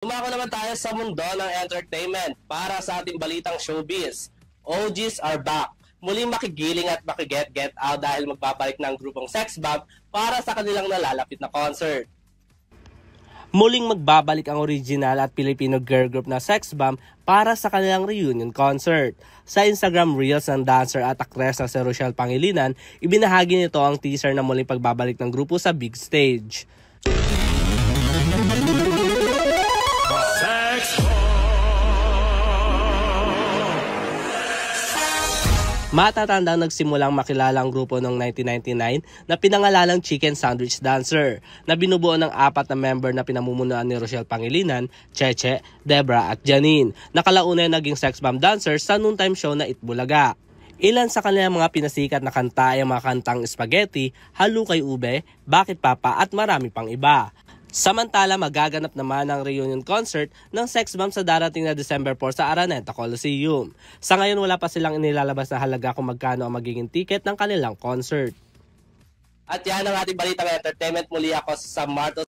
Dumako naman tayo sa mundo ng entertainment para sa ating balitang showbiz. OGs are back. Muling makigiling at makiget-get out dahil magbabalik ng grupong Sex Bomb para sa kanilang nalalapit na concert. Muling magbabalik ang original at Filipino girl group na Sex Bomb para sa kanilang reunion concert. Sa Instagram Reels ng dancer at aktres na si Rochelle Pangilinan, ibinahagi nito ang teaser na muling pagbabalik ng grupo sa big stage. Matatandang nagsimulang makilala ang grupo noong 1999 na pinangalalang Chicken Sandwich Dancer na binubuo ng 4 na member na pinamumunuan ni Rochelle Pangilinan, Cheche, Debra at Janine. Nakalauna naging Sex Bomb dancers sa noontime show na Itbulaga. Ilan sa kanilang mga pinasikat na kanta ay ang mga kantang Spaghetti, Halukay Ube, Bakit Papa at marami pang iba. Samantala, magaganap naman ang reunion concert ng Sex Bomb sa darating na December 4 sa Araneta Coliseum. Sa ngayon, wala pa silang inilalabas na halaga kung magkano ang magiging ticket ng kanilang concert. At yan ang ating balitang entertainment. Muli ako sa Marto.